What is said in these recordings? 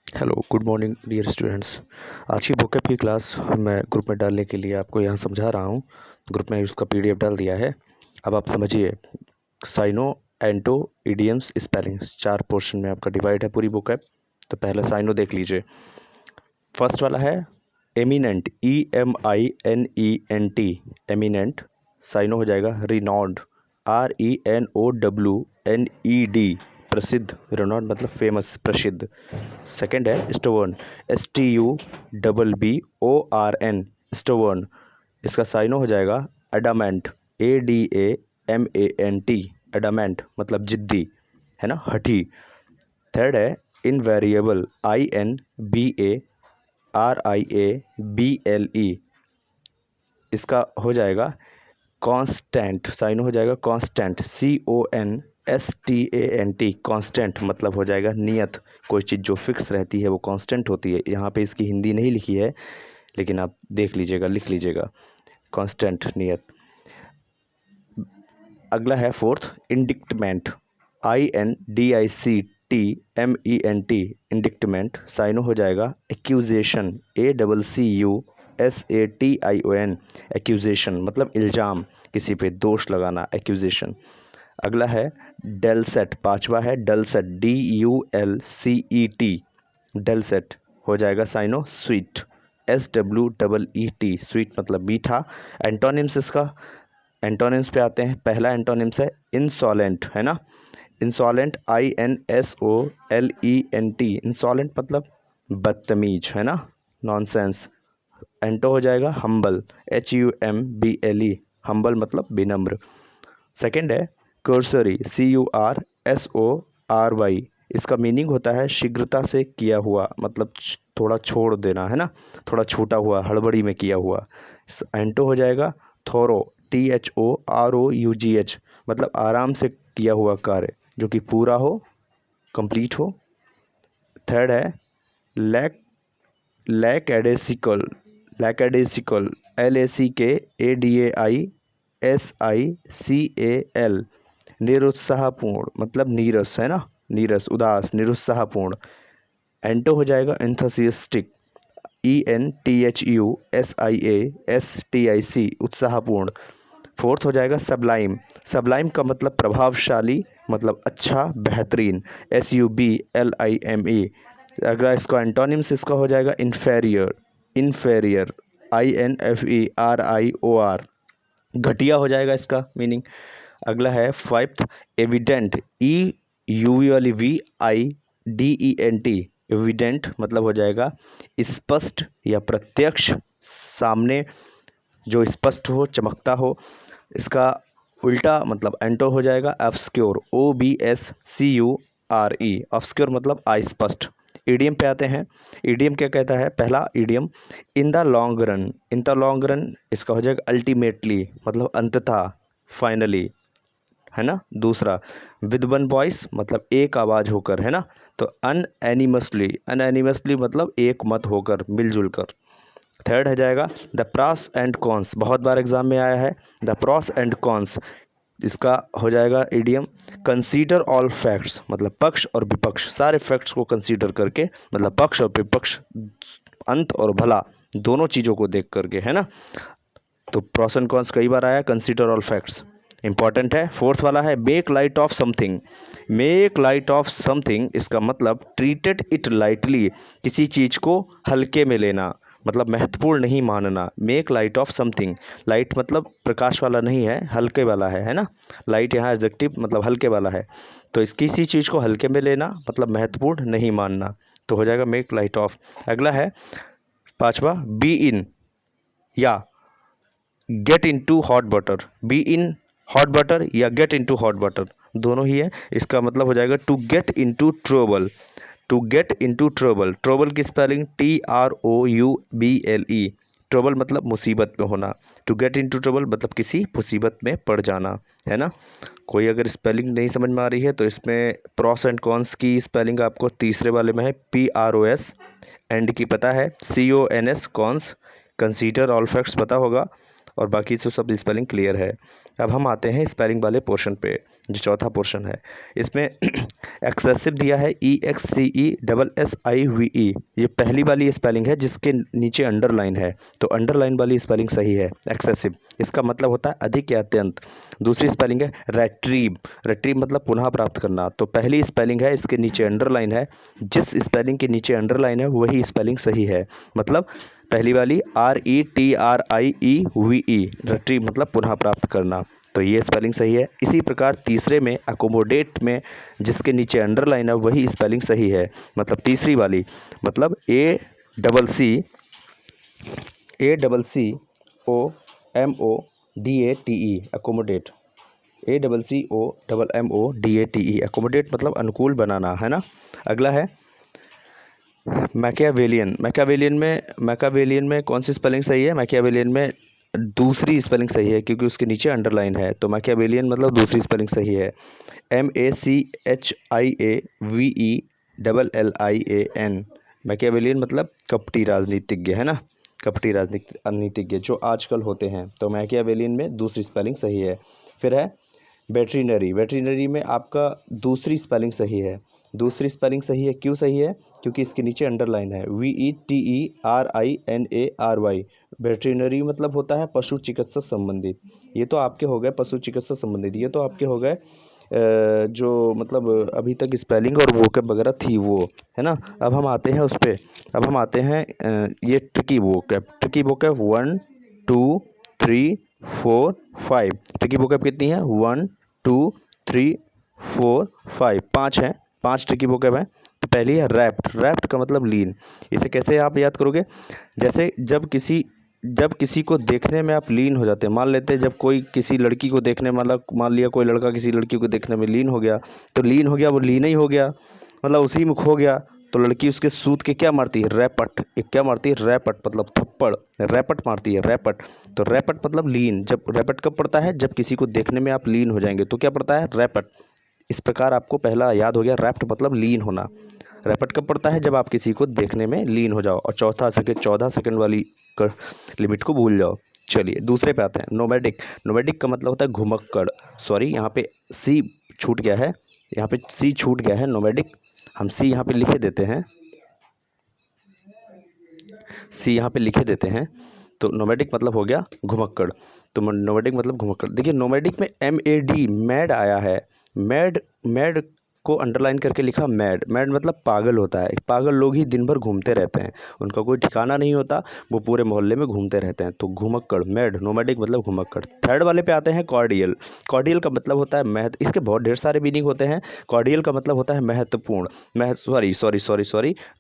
Hello good morning dear students. आज की बुकअप की क्लास मैं ग्रुप में डालने के लिए आपको यहाँ समझा रहा हूँ। ग्रुप में उसका पीडीएफ डाल दिया है। अब आप समझिए, साइनो, एंटो, इडियम्स, स्पेलिंग्स, 4 पोर्शन में आपका डिवाइड है पूरी बुकअप। तो पहले साइनो देख लीजिए। फर्स्ट वाला है एमिनेंट, EMINENT, एमिनेंट। साइनो हो जाएगा रिनॉन्ड, RENOWNED, प्रसिद्ध। रिनॉन्ड मतलब फेमस, प्रसिद्ध। सेकेंड है स्टोवर्न, STUBBORN, स्टोवर्न। इसका साइनो हो जाएगा अडामेंट, ADAMANT, अडामेंट मतलब जिद्दी, है ना, हठी। थर्ड है इनवेरिएबल, INVARIABLE, इसका हो जाएगा कांस्टेंट, साइनो हो जाएगा कांस्टेंट, CONSTANT, कांस्टेंट मतलब हो जाएगा नियत। कोई चीज़ जो फिक्स रहती है वो कांस्टेंट होती है। यहाँ पे इसकी हिंदी नहीं लिखी है, लेकिन आप देख लीजिएगा, लिख लीजिएगा, कांस्टेंट, नियत। अगला है फोर्थ इंडिक्टमेंट, INDICTMENT, इंडिक्टमेंट। साइनो हो जाएगा एक्यूजेशन, ACCUSATION, एक्यूजेशन मतलब इल्ज़ाम, किसी पे दोष लगाना, एक्यूजेशन। अगला है डेलसेट, पांचवा है डलसेट, DULCET, डेलसेट हो जाएगा साइनो स्वीट, SWEET, स्वीट मतलब मीठा। एंटोनिम्स, इसका एंटोनिम्स पे आते हैं। पहला एंटोनिम्स है इंसॉलेंट, है ना, इंसॉलेंट, INSOLENT, इंसॉलेंट मतलब बदतमीज, है ना, नॉनसेंस। एंटो हो जाएगा हम्बल, HUMBLE, हम्बल मतलब विनम्र। सेकंड है कर्सरी, CURSORY, इसका मीनिंग होता है शीघ्रता से किया हुआ, मतलब थोड़ा छोड़ देना, है ना, थोड़ा छूटा हुआ, हड़बड़ी में किया हुआ। एंटो हो जाएगा थोरो, THOROUGH, मतलब आराम से किया हुआ कार्य जो कि पूरा हो, कंप्लीट हो। थर्ड है लैक, लैकएडेसिकल, लैकएडेसिकल, LACKADAISICAL, निरुत्साहपूर्ण मतलब नीरस, है ना, नीरस, उदास, निरुत्साहपूर्ण। एंटो हो जाएगा एंथसिस्टिक, ENTHUSIASTIC, उत्साहपूर्ण। फोर्थ हो जाएगा सबलाइम, सबलाइम का मतलब प्रभावशाली, मतलब अच्छा, बेहतरीन, SUBLIME। अगर इसका एंटोनिम्स इसका हो जाएगा इन्फेरियर, इन्फेरियर, INFERIOR, घटिया हो जाएगा इसका मीनिंग। अगला है फाइव्थ एविडेंट, EULVIDENT, एविडेंट मतलब हो जाएगा स्पष्ट या प्रत्यक्ष, सामने जो स्पष्ट हो, चमकता हो। इसका उल्टा मतलब एंटो हो जाएगा ऑब्स्क्योर, OBSCURE, ऑब्स्क्योर मतलब अस्पष्ट। ईडियम पे आते हैं। ईडियम क्या कहता है? पहला idiom in the long run, in the long run इसका हो जाएगा अल्टीमेटली, मतलब अंततः, फाइनली, है ना। दूसरा विद वन वॉइस मतलब एक आवाज़ होकर, है ना। तो अनएनिमसली, अनएनिमसली मतलब एक मत होकर, मिलजुल कर। थर्ड हो जाएगा द प्रॉस एंड कॉन्स, बहुत बार एग्जाम में आया है, द प्रॉस एंड कॉन्स। इसका हो जाएगा इडियम कंसीडर ऑल फैक्ट्स, मतलब पक्ष और विपक्ष, सारे फैक्ट्स को कंसीडर करके, मतलब पक्ष और विपक्ष, अंत और भला, दोनों चीज़ों को देख करके, है ना। तो प्रॉस एंड कॉन्स कई बार आया, कंसीडर ऑल फैक्ट्स इंपॉर्टेंट है। फोर्थ वाला है make light of something, make light of something, इसका मतलब ट्रीटेड इट लाइटली, किसी चीज़ को हल्के में लेना, मतलब महत्वपूर्ण नहीं मानना। Make light of something, light मतलब प्रकाश वाला नहीं है, हल्के वाला है ना। लाइट यहाँ एडजेक्टिव मतलब हल्के वाला है। तो इस किसी चीज़ को हल्के में लेना मतलब महत्वपूर्ण नहीं मानना, तो हो जाएगा मेक लाइट ऑफ। अगला है पांचवा बी इन या get into hot butter, be in hot butter या get into hot butter, दोनों ही है। इसका मतलब हो जाएगा to get into trouble, to get into trouble, trouble की स्पेलिंग TROUBLE, ट्रबल मतलब मुसीबत में होना, to get into trouble मतलब किसी मुसीबत में पड़ जाना, है ना। कोई अगर स्पेलिंग नहीं समझ में आ रही है तो इसमें प्रॉस एंड कॉन्स की स्पेलिंग आपको तीसरे वाले में है, PROS, एंड की पता है CONS, cons, consider all facts पता होगा, और बाकी तो सब स्पेलिंग क्लियर है। अब हम आते हैं स्पेलिंग वाले पोर्शन पे, जो चौथा पोर्शन है। इसमें एक्सेसिव दिया है EXCESSIVE, ये पहली वाली स्पेलिंग है जिसके नीचे अंडरलाइन है, तो अंडरलाइन वाली स्पेलिंग सही है एक्सेसिव, इसका मतलब होता है अधिक या अत्यंत। दूसरी स्पेलिंग है रेट्रीव, रेट्रीव मतलब पुनः प्राप्त करना, तो पहली स्पेलिंग है इसके नीचे अंडरलाइन है, जिस स्पेलिंग के नीचे अंडरलाइन है वही स्पेलिंग सही है, मतलब पहली वाली RETRIEVE, रिट्रीव मतलब पुनः प्राप्त करना, तो ये स्पेलिंग सही है। इसी प्रकार तीसरे में अकोमोडेट में जिसके नीचे अंडरलाइन है वही स्पेलिंग सही है, मतलब तीसरी वाली, मतलब ACCOMODATE अकोमोडेट, ACCOMMODATE अकोमोडेट मतलब अनुकूल बनाना, है ना। अगला है मैकियावेलियन। मैकियावेलियन में कौन सी स्पेलिंग सही है? मैकियावेलियन में दूसरी स्पेलिंग सही है क्योंकि उसके नीचे अंडरलाइन है, तो मैकियावेलियन मतलब दूसरी स्पेलिंग सही है। MACHIAVELLIAN मैकियावेलियन मतलब कपटी राजनीतिज्ञ, है ना, कपटी राजनीतिज्ञ जो आजकल होते हैं, तो मैकियावेलियन में दूसरी स्पेलिंग सही है। फिर है वेटरिनरी, वेटरिनरी में आपका दूसरी स्पेलिंग सही है। दूसरी स्पेलिंग सही है, क्यों सही है? क्योंकि इसके नीचे अंडरलाइन है, VETERINARY, वेटरिनरी मतलब होता है पशु चिकित्सा संबंधित। ये तो आपके हो गए पशु चिकित्सा संबंधित, ये तो आपके हो गए जो मतलब अभी तक स्पेलिंग और वोकैब वगैरह थी वो, है ना। अब हम आते हैं उस पर, अब हम आते हैं ये ट्रिकी वोकैब। 1 2 3 4 5, ट्रिकी वोकैब कितनी है? 1 2 3 4 5, 5 हैं, 5 ट्रिकी वोकैब हैं। तो पहली है रैप्ट, रैप्ट का मतलब लीन। इसे कैसे आप याद करोगे? जैसे जब किसी को देखने में आप लीन हो जाते हैं, मान लेते हैं जब कोई किसी लड़की को देखने, मतलब मान लिया कोई लड़का किसी लड़की को देखने में लीन हो गया, तो लीन हो गया, वो लीन ही हो गया, मतलब उसी में खो गया, तो लड़की उसके सूत के क्या मारती है? रैपट। एक क्या मारती है? रैपट, मतलब थप्पड़, रैपट मारती है, रैपट। तो रैपट मतलब लीन। जब रैपट कब पड़ता है? जब किसी को देखने में आप लीन हो जाएंगे, तो क्या पड़ता है? रैपट। इस प्रकार आपको पहला याद हो गया, रैप्ट मतलब लीन होना। रैपट कब पड़ता है? जब आप किसी को देखने में लीन हो जाओ। और चौथा सेकंड, 14 सेकंड वाली लिमिट को भूल जाओ। चलिए दूसरे पे आते हैं, नोमैडिक। नोमैडिक का मतलब होता है घुमक्कड़, सॉरी यहाँ पे सी छूट गया है, यहाँ पे सी छूट गया है, नोमैडिक हम सी यहाँ पे लिखे देते हैं, सी यहाँ पे लिखे देते हैं, तो नोमैडिक मतलब हो गया घुमक्कड़। तो नोमैडिक मतलब घुमक्कड़। देखिए नोमैडिक में MAD मैड आया है, मैड, मैड को अंडरलाइन करके लिखा मैड। मैड मतलब पागल होता है, पागल लोग ही दिन भर घूमते रहते हैं, उनका कोई ठिकाना नहीं होता, वो पूरे मोहल्ले में घूमते रहते हैं, तो घुमक्कड़, मैड, नोमैडिक मतलब घुमक्कड़। थर्ड वाले पे आते हैं कॉर्डियल। कॉर्डियल का मतलब होता है महत्व, इसके बहुत ढेर सारे मीनिंग होते हैं। कॉर्डियल का मतलब होता है महत्वपूर्ण, सॉरी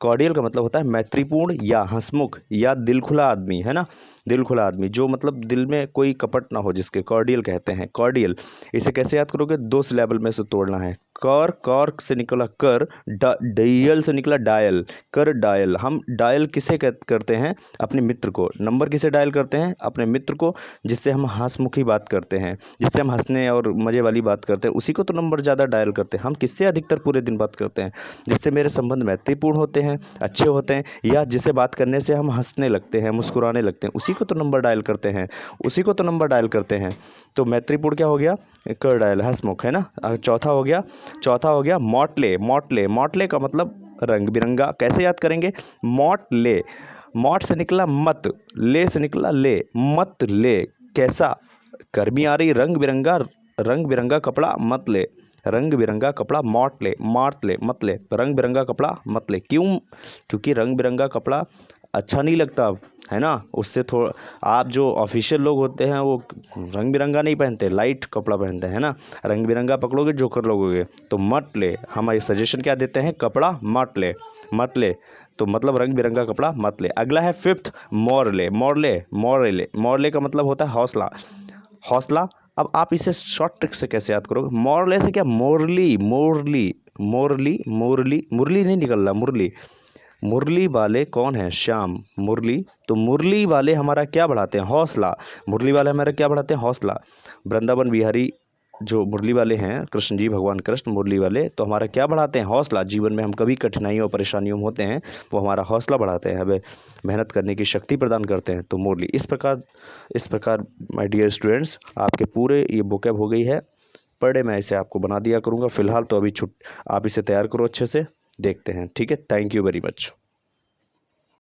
कॉर्डियल का मतलब होता है मैत्रीपूर्ण या हंसमुख या दिल खुला आदमी, है ना, दिल खुला आदमी, जो मतलब दिल में कोई कपट ना हो जिसके, कॉर्डियल कहते हैं, कॉर्डियल। इसे कैसे याद करोगे? 2 सिलेबल में से तोड़ना है। कॉर्क से निकला कर, डायल से निकला डायल, कर डायल। हम डायल किसे करते हैं? अपने मित्र को। नंबर किसे डायल करते हैं? अपने मित्र को, जिससे हम हंसमुखी बात करते हैं, जिससे हम हंसने और मज़े वाली बात करते हैं, उसी को तो नंबर ज़्यादा डायल करते हैं। हम किससे अधिकतर पूरे दिन बात करते हैं? जिससे मेरे संबंध मैत्रीपूर्ण होते हैं, अच्छे होते हैं, या जिसे बात करने से हम हंसने लगते हैं, मुस्कुराने लगते हैं, उसी को तो नंबर डायल करते हैं, उसी को तो नंबर डायल करते हैं। तो मैत्रीपूर्ण क्या हो गया? कर डायल, हंसमुख, है ना। चौथा हो गया मॉटले। मॉटले का मतलब रंग बिरंगा। कैसे याद करेंगे? मॉटले, मॉट से निकला मत, ले से निकला ले, मत ले। कैसा? गर्मी आ रही, रंग बिरंगा कपड़ा मत ले, रंग बिरंगा कपड़ा मत ले, मत ले, रंग बिरंगा कपड़ा मत ले। क्यों? क्योंकि रंग बिरंगा कपड़ा अच्छा नहीं लगता, है ना। उससे थोड़ा, आप जो ऑफिशियल लोग होते हैं वो रंग बिरंगा नहीं पहनते, लाइट कपड़ा पहनते हैं ना। रंग बिरंगा पकड़ोगे जोकर लोगोगे, तो मत ले। हमारे सजेशन क्या देते हैं? कपड़ा मत ले, तो मतलब रंग बिरंगा कपड़ा मत ले। अगला है फिफ्थ, मोरले का मतलब होता है हौसला। अब आप इसे शॉर्ट ट्रिक से कैसे याद करोगे? मोरले से क्या? मुरली नहीं निकल रहा, मुरली वाले कौन है? श्याम, मुरली। तो मुरली वाले हमारा क्या बढ़ाते हैं? हौसला। मुरली वाले हमारा क्या बढ़ाते हैं? हौसला। वृंदावन बिहारी जो मुरली वाले हैं, कृष्ण जी, भगवान कृष्ण मुरली वाले, तो हमारा क्या बढ़ाते हैं? हौसला। जीवन में हम कभी कठिनाइयों और परेशानियों में होते हैं, वो हमारा हौसला बढ़ाते हैं, हमें मेहनत करने की शक्ति प्रदान करते हैं। तो मुरली इस प्रकार माय डियर स्टूडेंट्स, आपके पूरे ये बुकअप हो गई है। पर डे मैं इसे आपको बना दिया करूँगा। फ़िलहाल तो अभी आप इसे तैयार करो अच्छे से, देखते हैं। ठीक है, थैंक यू वेरी मच।